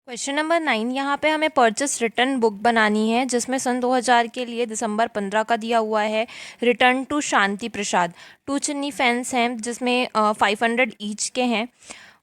Question number 9 यहाँ पे हमें परचेस रिटर्न बुक बनानी है जिसमें सन 2000 के लिए दिसंबर 15 का दिया हुआ है। रिटर्न टू शांति प्रसाद 2 चिन्नी फैंस हैं जिसमें 500 ईच के हैं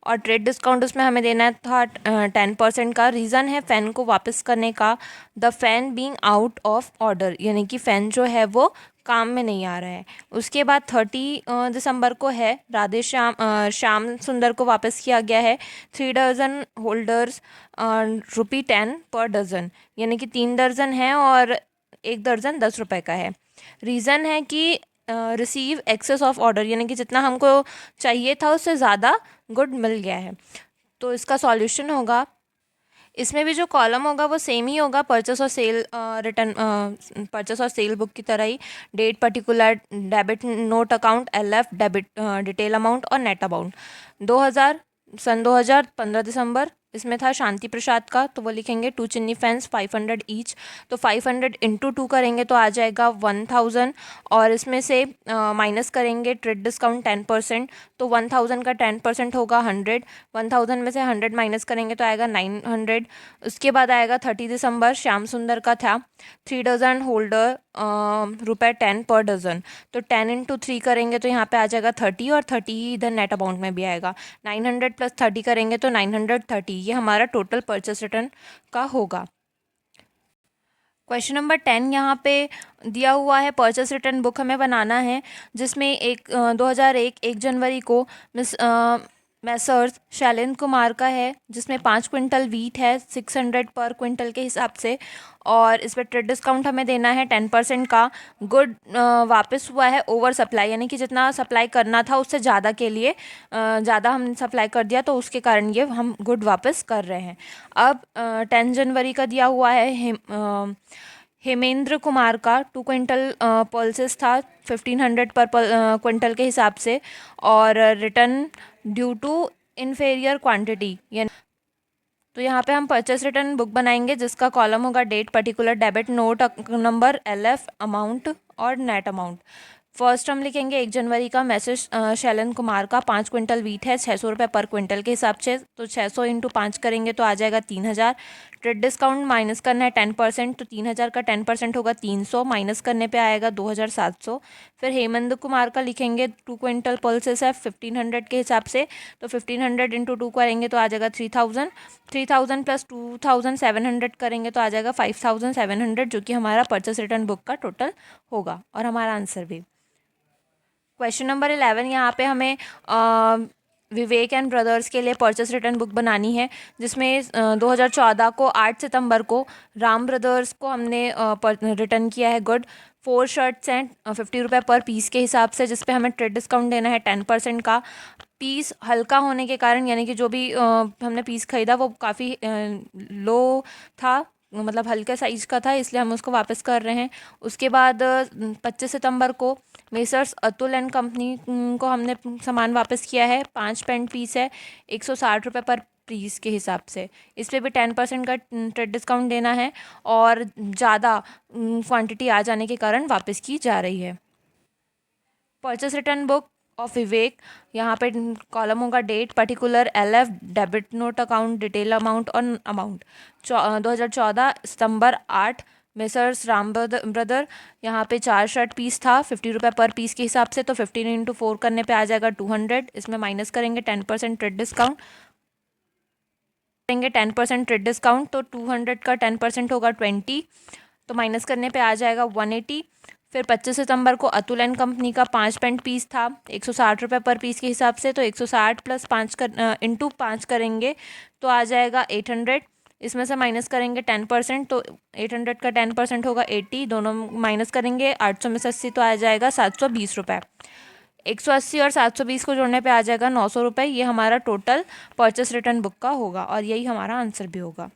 और ट्रेड डिस्काउंट उसमें हमें देना था 10% का। रीज़न है फ़ैन को वापस करने का, the fan being out of order, यानी कि फ़ैन जो है वो काम में नहीं आ रहा है। उसके बाद 30 दिसंबर को है राधे श्याम श्याम सुंदर को वापस किया गया है। 3 दर्जन होल्डर्स ₹10 पर डज़न, यानी कि 3 दर्जन है और 1 दर्जन 10 रुपये का है। रीज़न है कि रिसीव एक्सेस ऑफ ऑर्डर, यानी कि जितना हमको चाहिए था उससे ज़्यादा गुड मिल गया है। तो इसका सॉल्यूशन होगा, इसमें भी जो कॉलम होगा वो सेम ही होगा, परचेस और सेल रिटर्न परचेस और सेल बुक की तरह ही। Date particular, debit note account, LF debit detail amount और नेट अमाउंट। 2015 दिसंबर इसमें था शांति प्रसाद का, तो वो लिखेंगे 2 चिन्नी फैंस 500 ईच। तो 500 इंटू 2 करेंगे तो आ जाएगा 1000 और इसमें से माइनस करेंगे ट्रेड डिस्काउंट 10%, तो 1000 का 10% होगा 100। 1000 में से 100 माइनस करेंगे तो आएगा 900। उसके बाद आएगा 30 दिसंबर श्याम सुंदर का था 3 डज़न होल्डर ₹10 पर डज़न, तो 10 इंटू 3 करेंगे तो यहाँ पे आ जाएगा 30 और 30 इधर नेट अमाउंट में भी आएगा। 900 प्लस 30 करेंगे तो 930, ये हमारा टोटल परचेस रिटर्न का होगा। क्वेश्चन नंबर 10 यहाँ पे दिया हुआ है, परचेस रिटर्न बुक हमें बनाना है जिसमें 2001 1 जनवरी को मैसर्स शैलेंद्र कुमार का है जिसमें 5 क्विंटल वीट है 600 पर क्विंटल के हिसाब से, और इस पर ट्रेड डिस्काउंट हमें देना है 10% का। गुड वापस हुआ है ओवर सप्लाई, यानी कि जितना सप्लाई करना था उससे ज़्यादा के लिए ज़्यादा हमने सप्लाई कर दिया, तो उसके कारण ये हम गुड वापस कर रहे हैं। अब 10 जनवरी का दिया हुआ है हेमेंद्र कुमार का 2 क्विंटल पल्सेस था 1500 पर क्विंटल के हिसाब से, और return due to inferior quantity. तो यहाँ पे हम परचेस रिटर्न बुक बनाएंगे जिसका कॉलम होगा date particular, debit note number, LF amount और नेट अमाउंट। फर्स्ट हम लिखेंगे 1 जनवरी का मैसेज शैलेंद्र कुमार का 5 क्विंटल वीट है 600 रुपये पर क्विंटल के हिसाब से, तो 600 इंटू 5 करेंगे तो आ जाएगा 3000। ट्रेड डिस्काउंट माइनस करना है 10%, तो 3000 का 10% होगा 300, माइनस करने पे आएगा 2700। फिर हेमेंद्र कुमार का लिखेंगे 2 क्विंटल पल्सेस है 1500 के हिसाब से, तो 1500 इंटू 2 करेंगे तो आ जाएगा 3000। 3000 प्लस 2700 करेंगे तो आ जाएगा 5700, जो कि हमारा परचेस रिटर्न बुक का टोटल होगा और हमारा आंसर भी। क्वेश्चन नंबर 11 यहाँ पे हमें विवेक एंड ब्रदर्स के लिए परचेस रिटर्न बुक बनानी है जिसमें 2014 को 8 सितंबर को राम ब्रदर्स को हमने रिटर्न किया है गुड 4 शर्ट्स एंड 50 रुपये पर पीस के हिसाब से, जिस पे हमें ट्रेड डिस्काउंट देना है 10% का। पीस हल्का होने के कारण, यानी कि जो भी हमने पीस खरीदा वो काफ़ी लो था, मतलब हल्के साइज़ का था, इसलिए हम उसको वापस कर रहे हैं। उसके बाद 25 सितंबर को मेसर्स अतुल एंड कंपनी को हमने सामान वापस किया है। 5 पेंट पीस है 160 रुपये पर पीस के हिसाब से, इस पर भी 10% का ट्रेड डिस्काउंट देना है और ज़्यादा क्वांटिटी आ जाने के कारण वापस की जा रही है। Purchase return book of Vivek, यहाँ पे कॉलम होगा date particular, LF debit note account, detail amount और अमाउंट। 2014 सितंबर 8 मेसर्स राम ब्रदर, यहाँ पे 4 शर्ट पीस था 50 रुपये पर पीस के हिसाब से, तो 15 इंटू 4 करने पे आ जाएगा 200। इसमें माइनस करेंगे 10% ट्रेड डिस्काउंट, करेंगे 10% ट्रेड डिस्काउंट, तो 200 का 10% होगा 20, तो माइनस करने पे आ जाएगा 180। फिर 25 सितंबर को अतुल एंड कंपनी का 5 पेंट पीस था 160 रुपये पर पीस के हिसाब से, तो 160 प्लस 5 इंटू 5 करेंगे तो आ जाएगा 800। इसमें से माइनस करेंगे 10%, तो 800 का 10% होगा 80, दोनों माइनस करेंगे 800 में से 80 तो आ जाएगा 720 रुपये। 180 और 720 को जोड़ने पे आ जाएगा 900 रुपये। ये हमारा टोटल परचेस रिटर्न बुक का होगा और यही हमारा आंसर भी होगा।